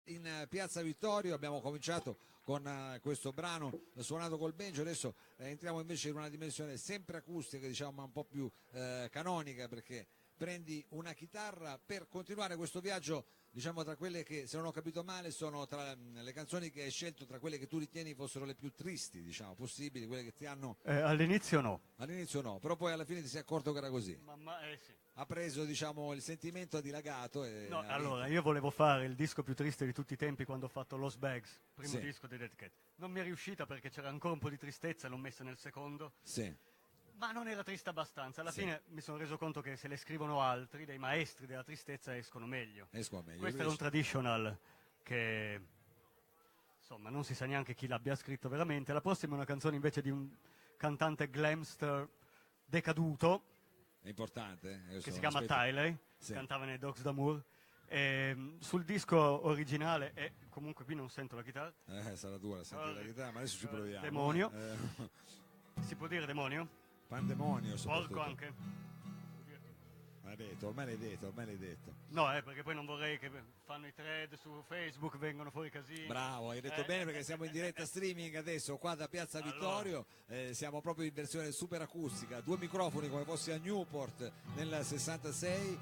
in Piazza Vittorio. Abbiamo cominciato con questo brano suonato col banjo, adesso entriamo invece in una dimensione sempre acustica, diciamo, ma un po' più canonica, perché prendi una chitarra per continuare questo viaggio, diciamo, tra quelle che, se non ho capito male, sono tra le canzoni che hai scelto, tra quelle che tu ritieni fossero le più tristi, diciamo, possibili, quelle che ti hanno... All'inizio no. All'inizio no, però poi alla fine ti sei accorto che era così. Sì. Ha preso, diciamo, il sentimento, ha dilagato e No, ha allora, vinto. io volevo fare il disco più triste di tutti i tempi quando ho fatto Lost Bags, primo Sì, disco dei Dead Cat. Non mi è riuscita perché c'era ancora un po' di tristezza e l'ho messa nel secondo, sì, ma non era triste abbastanza. Alla sì, fine mi sono reso conto che se le scrivono altri, dei maestri della tristezza, escono meglio. esco meglio. Questo era un traditional che, insomma, non si sa neanche chi l'abbia scritto veramente. La prossima è una canzone invece di un cantante glamster decaduto, È importante, che si chiama Tyler, Sì. cantava nei Dogs d'Amour. Sul disco originale, e comunque qui non sento la chitarra, Sarà dura sentire la chitarra, ma adesso ci proviamo. demonio, Eh. si può dire demonio? Pandemonio soprattutto. Porco anche? Maledetto, ormai l'hai detto, ormai l'hai detto. No, perché poi non vorrei che fanno i thread su Facebook, vengono fuori casini. Bravo, hai detto bene, perché siamo in diretta streaming adesso qua da Piazza Vittorio, siamo proprio in versione super acustica, 2 microfoni come fossi a Newport nel 66.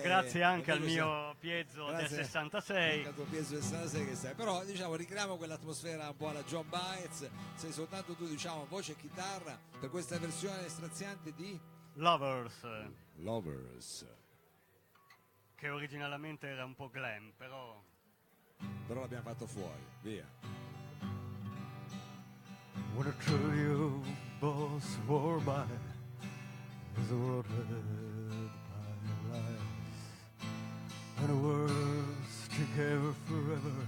Grazie anche al invece mio Piezzo del grazie 66. anche al tuo Pietro del 66 che sei, però diciamo ricriamo quell'atmosfera un po' alla John Baez, sei soltanto tu, diciamo, voce e chitarra per questa versione straziante di Lovers, Lovers, che originalmente era un po' glam, però però l'abbiamo fatto fuori, via. when a trillion boss swore by as the world led by lies, and the words together forever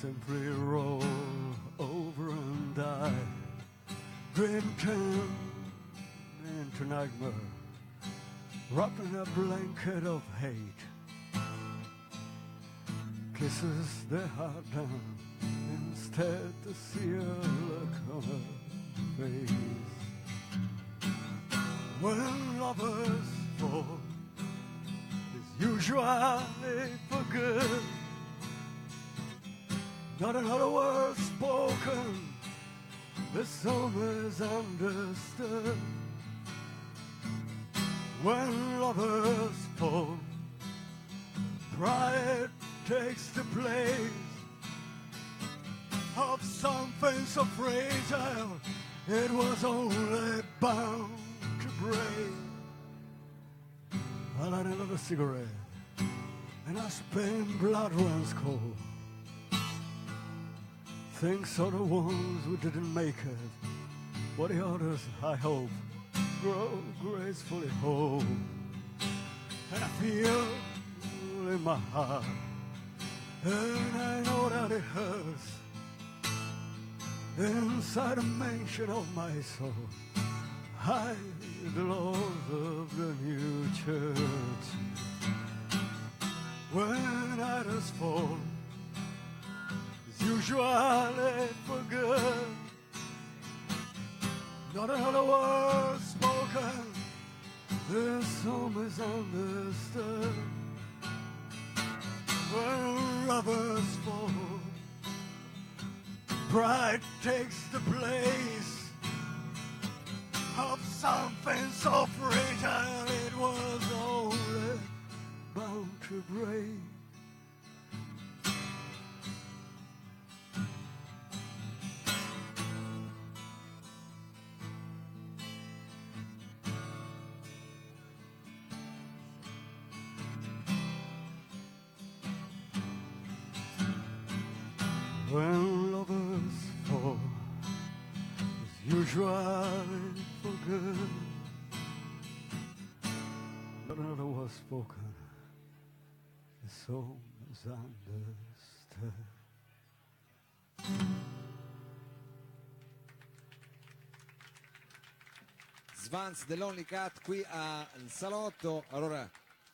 simply roll over and die, drinking into nightmare, wrapped in a blanket of hate, kisses their heart down instead to see a look on her face. When lovers fall, it's usually for good. Not another word spoken, the song is understood. When lovers fall, pride takes the place of something so fragile it was only bound to break. I light another cigarette and I spin blood runs cold. Things are the ones who didn't make it, but the others, I hope, grow gracefully whole. And I feel in my heart, and I know that it hurts inside a mansion of my soul. I, the Lord of the new church, when others fall, it's usually for good. Not another word spoken, the song is understood. When lovers fall, pride takes the place of something so fragile it was only bound to break. When lovers fall, it's usually for good. Not another word spoken, the song is understood. Svans dell'Only Cat qui al salotto. Allora,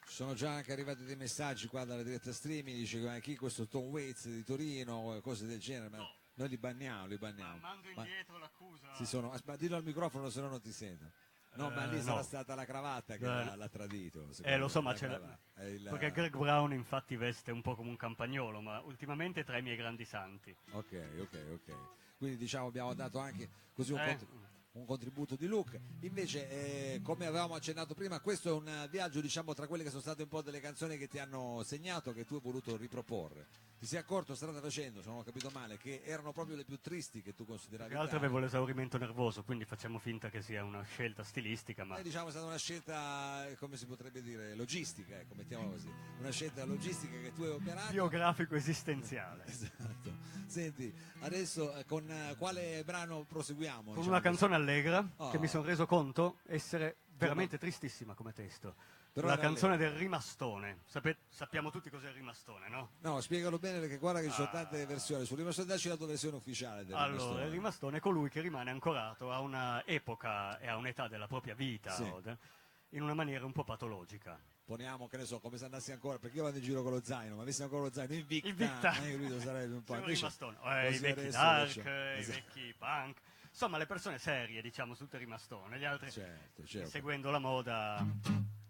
ci sono già anche arrivati dei messaggi qua dalla diretta streaming, dice che chi è questo Tom Waits di Torino, cose del genere, ma noi li banniamo, li banniamo. Mando Ma indietro l'accusa. dillo al microfono, se no non ti sento. No, ma lì sarà no. stata la cravatta che l'ha tradito. Lo so, ma la c'è cravatta. È il- perché Greg Brown infatti veste un po' come un campagnolo, ma ultimamente è tra i miei grandi santi. Ok. Quindi diciamo abbiamo dato anche così un contributo di look. Invece, come avevamo accennato prima, questo è un viaggio, diciamo, tra quelle che sono state un po' delle canzoni che ti hanno segnato, che tu hai voluto riproporre. Ti sei accorto strada facendo, se non ho capito male, che erano proprio le più tristi che tu consideravi. Tra l'altro tali. avevo l'esaurimento nervoso, quindi facciamo finta che sia una scelta stilistica, ma Diciamo è stata una scelta, come si potrebbe dire, logistica, ecco, mettiamola così. Una scelta logistica che tu hai operato. biografico esistenziale. Esatto. Senti, adesso con quale brano proseguiamo? Con diciamo una così? canzone allegra Oh. che mi sono reso conto essere veramente tristissima come testo. Però La era canzone allegra. del rimastone. Sappiamo tutti cos'è il rimastone, no? No, spiegalo bene perché guarda che ci sono tante versioni. Sul Rimastone dacci la tua versione ufficiale del Allora, Rimastone. il rimastone è colui che rimane ancorato a una epoca e a un'età della propria vita Sì. in una maniera un po' patologica. Poniamo, che ne so, come se andassi ancora, perché io vado in giro con lo zaino, ma avessi ancora lo zaino invicta, Invicta. Capito, sarebbe un po'. Sei un Invece, rimastone. I così vecchi adesso dark, faccio- i Esatto. vecchi punk. Insomma, le persone serie, diciamo, tutte rimastone. Gli altri, Certo. seguendo la moda.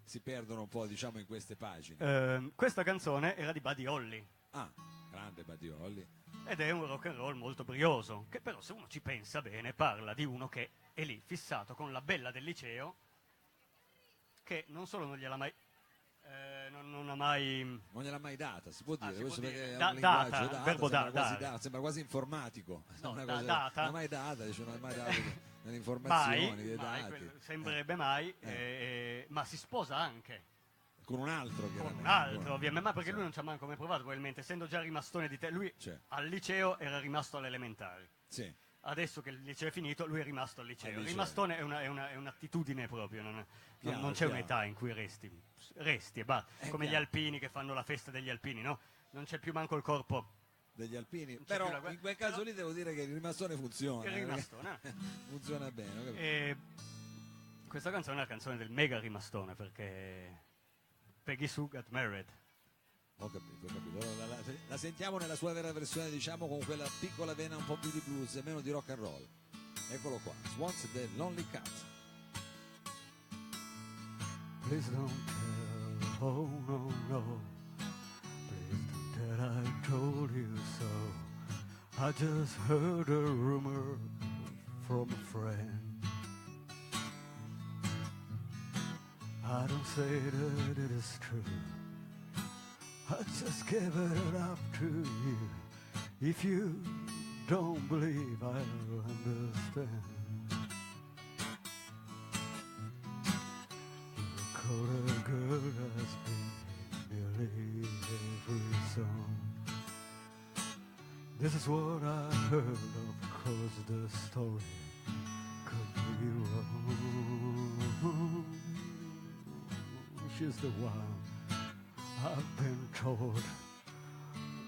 Si perdono un po', diciamo, in queste pagine. Questa canzone era di Buddy Holly. Ah, grande Badioli. Ed è un rock and roll molto brioso, che però se uno ci pensa bene parla di uno che è lì fissato con la bella del liceo, che non solo non gliela mai... non ha mai... Non gliel'ha mai data, si può dire, si questo può perché dire. è Da- un linguaggio data, data, verbo sembra, quasi dare. sembra quasi informatico. No, Una data. non è mai data, dice, non è mai dato delle Mai, informazioni, dei dati. sembrerebbe mai, ma si sposa anche. Con un altro che Con era un altro, ovviamente, ma perché Sì. lui non ci ha manco mai provato, probabilmente, essendo già rimastone di te. Lui Sì. al liceo era rimasto alle elementari. Sì, Adesso che il liceo è finito, lui è rimasto al liceo. Al Il liceo. rimastone è un'attitudine proprio, non Chiaro, c'è chiaro. un'età in cui resti e basta. Come gli chiaro. alpini che fanno la festa degli alpini, no? Non c'è più manco il corpo. degli alpini. c'è Però più la- in quel caso però- lì devo dire che il rimastone funziona. Il rimastone. Funziona bene. ho capito. E questa canzone è la canzone del mega rimastone perché Peggy Sue Got Married. Ho capito. Allora, la sentiamo nella sua vera versione, diciamo, con quella piccola vena un po' più di blues e meno di rock and roll. Eccolo qua, Swans The Lonely Cat. Please don't tell, oh no, no. Please don't tell I told you so. I just heard a rumor from a friend. I don't say that it is true. I just give it up to you. If you don't believe, I'll understand. Color girl has been nearly every song. This is what I heard, of course the story could be wrong. She's the one I've been told.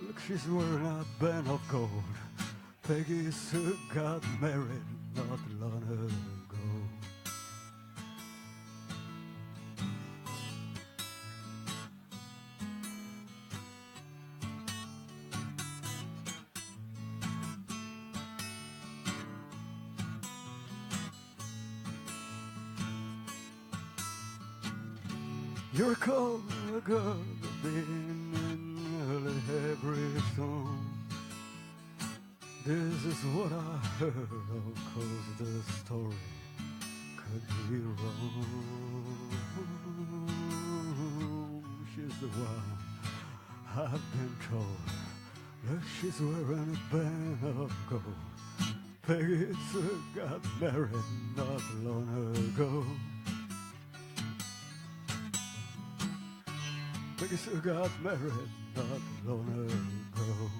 Look, she's wearing a band of gold. Peggy Sue got married not long ago. You're a cold girl, been in nearly every song. This is what I heard, of course the story could be wrong. She's the one I've been told. Look, she's wearing a band of gold. Peggy Sue got married not long ago. Peggy Sue got married not long ago.